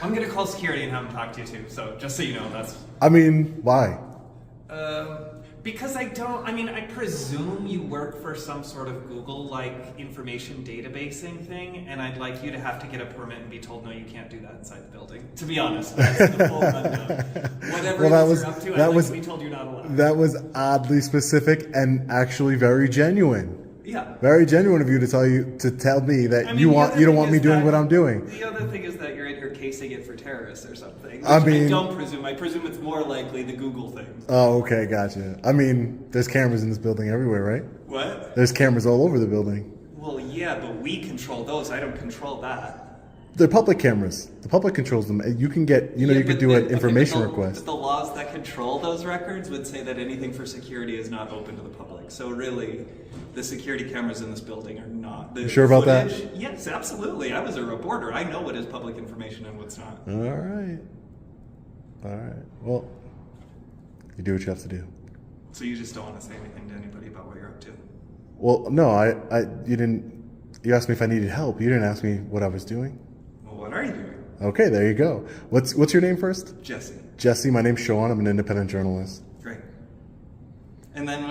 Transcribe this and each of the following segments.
I'm gonna call security and have them talk to you too. So just so you know, that's. I mean, why? Because I presume you work for some sort of Google-like information databasing thing, and I'd like you to have to get a permit and be told, no, you can't do that inside the building. To be honest, that's the full rundown. Whatever you're up to, I'd like to be told you're not allowed. That was oddly specific and actually very genuine. Yeah. Very genuine of you to tell me that you don't want me doing what I'm doing. The other thing is that you're in here casing it for terrorists or something. Which I mean, I don't presume. I presume it's more likely the Google thing. Oh, okay, gotcha. I mean, there's cameras in this building everywhere, right? What? There's cameras all over the building. Well, yeah, but we control those. I don't control that. They're public cameras. The public controls them. You can get, you could do an information request. But the laws that control those records would say that anything for security is not open to the public. So really, the security cameras in this building are not. You sure about that? Yes, absolutely. I was a reporter. I know what is public information and what's not. All right. Well, you do what you have to do. So you just don't want to say anything to anybody about what you're up to? Well, no, you didn't. You asked me if I needed help. You didn't ask me what I was doing. Well, what are you doing? Okay, there you go. What's your name first? Jesse. Jesse, my name's Sean. I'm an independent journalist. Great. And then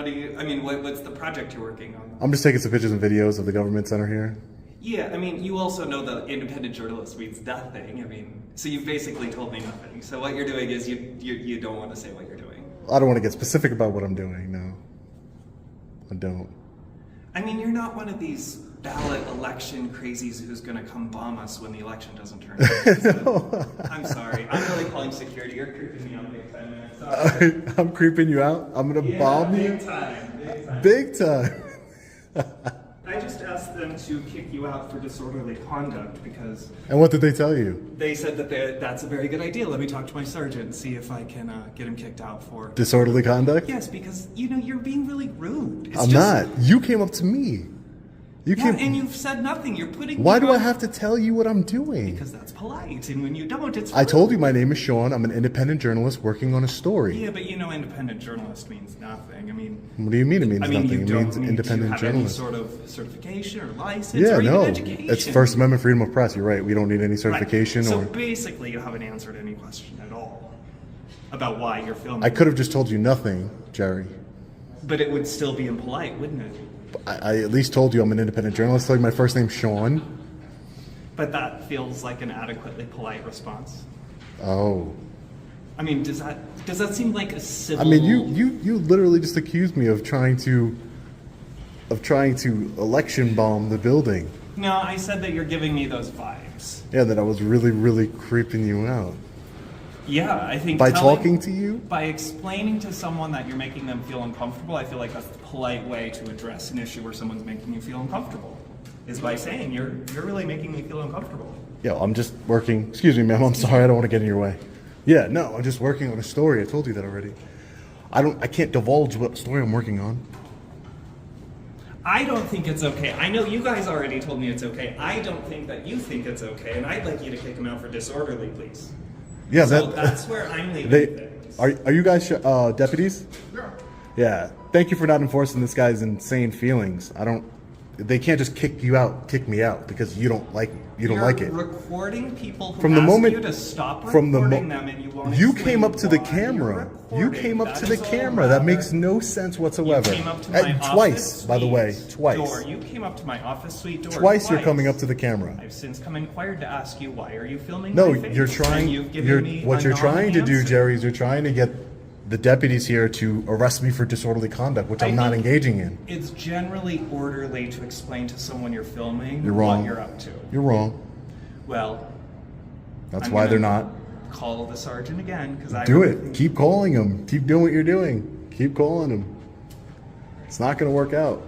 what's the project you're working on? I'm just taking some pictures and videos of the government center here. Yeah, you also know that independent journalist means nothing. So you've basically told me nothing. So what you're doing is you don't want to say what you're doing. I don't want to get specific about what I'm doing, no. I don't. You're not one of these ballot election crazies who's going to come bomb us when the election doesn't turn out. No. I'm sorry. I'm really calling security. You're creeping me out big time, man. Sorry. I'm creeping you out? I'm going to bomb you? Big time. Big time. I just asked them to kick you out for disorderly conduct because... And what did they tell you? They said that that's a very good idea. Let me talk to my sergeant and see if I can get him kicked out for... Disorderly conduct? Yes, because, you're being really rude. I'm not. You came up to me. And you've said nothing. You're putting... Why do I have to tell you what I'm doing? Because that's polite, and when you don't, it's rude. I told you my name is Sean. I'm an independent journalist working on a story. Yeah, but independent journalist means nothing. What do you mean it means nothing? You it don't means need independent to have journalist. any sort of certification or license or even education. It's First Amendment freedom of press. You're right. We don't need any certification. Right. So basically, you haven't answered any question at all about why you're filming. I could have just told you nothing, Jerry. But it would still be impolite, wouldn't it? I at least told you I'm an independent journalist. Like my first name's Sean. But that feels like an adequately polite response. Oh. Does that seem like a civil? You literally just accused me of trying to election bomb the building. No, I said that you're giving me those vibes. Yeah, that I was really, really creeping you out. Yeah, I think by talking to you? By explaining to someone that you're making them feel uncomfortable, I feel like that's the polite way to address an issue where someone's making you feel uncomfortable. Is by saying, you're really making me feel uncomfortable. Yeah, I'm just working. Excuse me, ma'am, I'm sorry, I don't want to get in your way. Yeah, no, I'm just working on a story. I told you that already. I can't divulge what story I'm working on. I don't think it's okay. I know you guys already told me it's okay. I don't think that you think it's okay, and I'd like you to kick him out for disorderly, please. Yeah, so that's where I'm leaving things. Are you guys deputies? Yeah. Yeah. Thank you for not enforcing this guy's insane feelings. They can't just kick me out because you don't like it. You're recording people who from the ask moment you to stop recording them, and you won't. You came up to the camera. You came up to the camera. That makes no sense whatsoever. You came up to my twice, by the way, twice. Door. You came up to my office suite door. Twice you're coming up to the camera. I've since come inquired to ask you why are you filming No, my face? you're trying. What you're trying to do, Jerry, is you're trying to get the deputies here to arrest me for disorderly conduct, which I'm not engaging in. It's generally orderly to explain to someone you're filming what you're up to. You're wrong. Well, that's why they're not. Call the sergeant again because I do it. Keep calling him. Keep doing what you're doing. Keep calling him. It's not going to work out.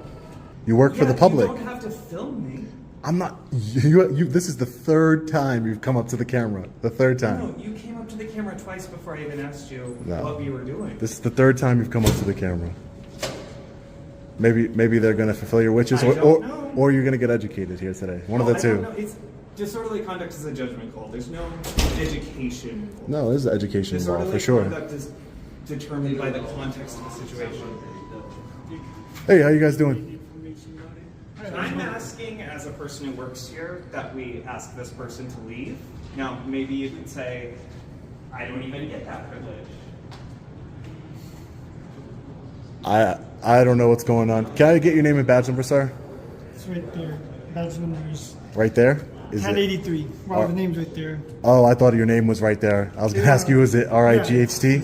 You work for the public. You don't have to film me. I'm not. This is the third time you've come up to the camera. The third time. No, you came up to the camera twice before I even asked you what you were doing. This is the third time you've come up to the camera. Maybe they're going to fulfill your wishes, or you're going to get educated here today. One of the two. Disorderly conduct is a judgment call. There's no education. No, there's education involved for sure. Disorderly conduct is determined by the context of the situation. Hey, how you guys doing? Hi, I'm asking as a person who works here that we ask this person to leave. Now, maybe you could say, I don't even get that privilege. I don't know what's going on. Can I get your name and badge number, sir? It's right there. Badge number is Right there? Is it? 1083. Well, the name's right there. Oh, I thought your name was right there. I was going to ask you, is it R-I-G-H-T? Yeah.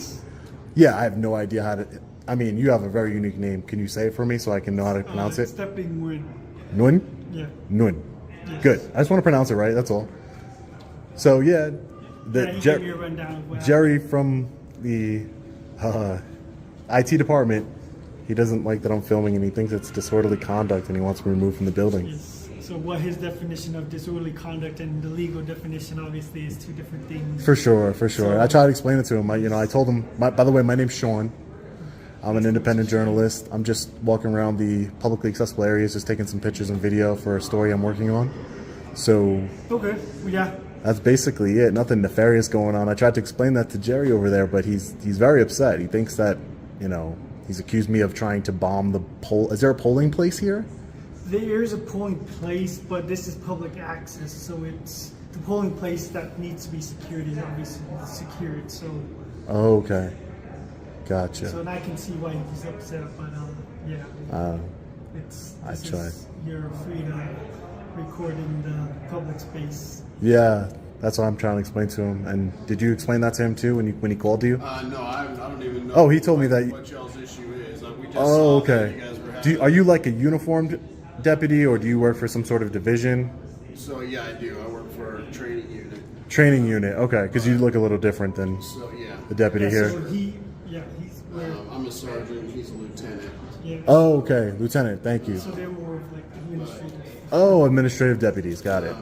Yeah, I have no idea how to... I mean, you have a very unique name. Can you say it for me so I can know how to pronounce it? Stepping Win. Nguyen? Yeah. Nguyen. Yes. Good. I just want to pronounce it right, that's all. So, yeah, Yeah, he gave me a rundown of what Jerry from the IT department, he doesn't like that I'm filming and he thinks it's disorderly conduct and he wants me removed from the building. Yes. So what his definition of disorderly conduct and the legal definition obviously is two different things. For sure, for sure. I tried to explain it to him. I told him, by the way, my name's Sean. I'm an independent journalist. I'm just walking around the publicly accessible areas, just taking some pictures and video for a story I'm working on. So Okay. Yeah. that's basically it. Nothing nefarious going on. I tried to explain that to Jerry over there, but he's very upset. He thinks that, he's accused me of trying to bomb the poll. Is there a polling place here? There is a polling place, but this is public access, so it's the polling place that needs to be secured is obviously secured. So, Oh, okay. Gotcha. and I can see why he's upset, but yeah, it's I this tried. is your freedom recording the public space. Yeah, that's what I'm trying to explain to him. And did you explain that to him too when he called you? No, I don't even know. Oh, he told me that. What y'all's issue is. We just Oh, saw that okay. you guys were having. Are you like a uniformed deputy, or do you work for some sort of division? So yeah, I do. I work for a training unit. Training unit. Okay, because you look a little different than So yeah, the deputy Yeah, here. so he's where, I'm a sergeant. He's a lieutenant. yeah. Oh, okay, lieutenant. Thank you. So they're more of like administrative. Oh, administrative deputies. Got it.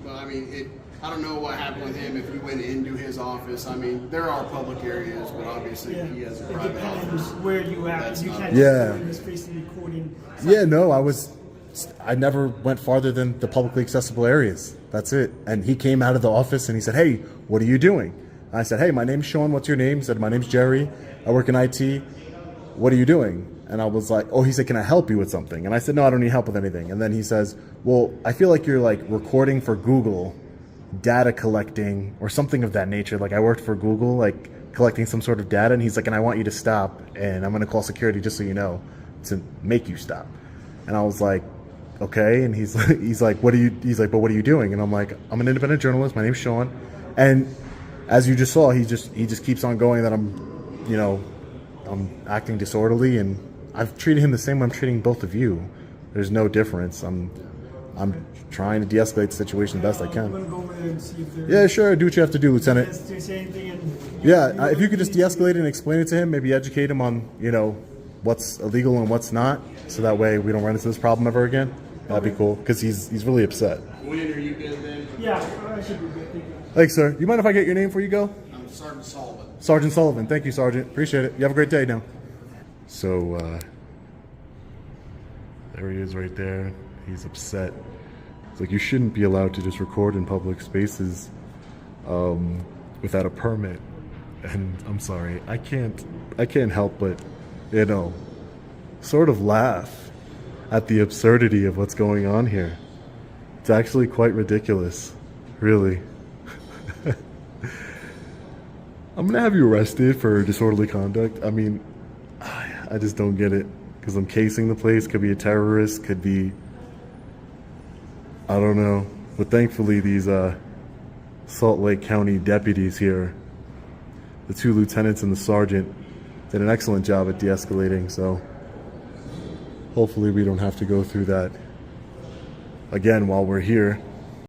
But I mean, I don't know what happened with him. If you went into his office, I mean, there are public areas, but obviously Yeah. he has a It private depends office. where you at. That's You not- can't Yeah. just go in his face and recording. Yeah, no, I never went farther than the publicly accessible areas. That's it. And he came out of the office and he said, "Hey, what are you doing?" I said, "Hey, my name's Sean. What's your name?" He said, "My name's Jerry. I work in IT. What are you doing?" And I was like, "Oh," he said, "Can I help you with something?" And I said, "No, I don't need help with anything." And then he says, "Well, I feel like you're like recording for Google, data collecting or something of that nature. Like I worked for Google, like collecting some sort of data." And he's like, "And I want you to stop, and I'm going to call security just so you know to make you stop." And I was like, "Okay." And he's like, "What are you?" He's like, "But what are you doing?" And I'm like, "I'm an independent journalist. My name's Sean." And as you just saw, he just keeps on going that I'm acting disorderly, and I've treated him the same way I'm treating both of you. There's no difference. I'm trying to de-escalate the situation the best I I'm can. gonna go over there and see if there's. Yeah, sure. Do what you have to do, Lieutenant. If there's anything. And Yeah, if you could just de-escalate it and explain it to him, maybe educate him on what's illegal and what's not, so that way we don't run into this problem ever again. That'd be cool, because he's really upset. When are you good then? Yeah, I should be good. Thank you. Thanks, sir. You mind if I get your name before you go? I'm Sergeant Sullivan. Sergeant Sullivan. Thank you, Sergeant. Appreciate it. You have a great day now. So, there he is right there. He's upset. It's like, you shouldn't be allowed to just record in public spaces without a permit. And I'm sorry, I can't help but, sort of laugh at the absurdity of what's going on here. It's actually quite ridiculous, really. I'm gonna have you arrested for disorderly conduct. I mean, I just don't get it, because I'm casing the place. Could be a terrorist, could be, I don't know. But thankfully these Salt Lake County deputies here, the two lieutenants and the sergeant, did an excellent job at de-escalating, so hopefully we don't have to go through that again while we're here.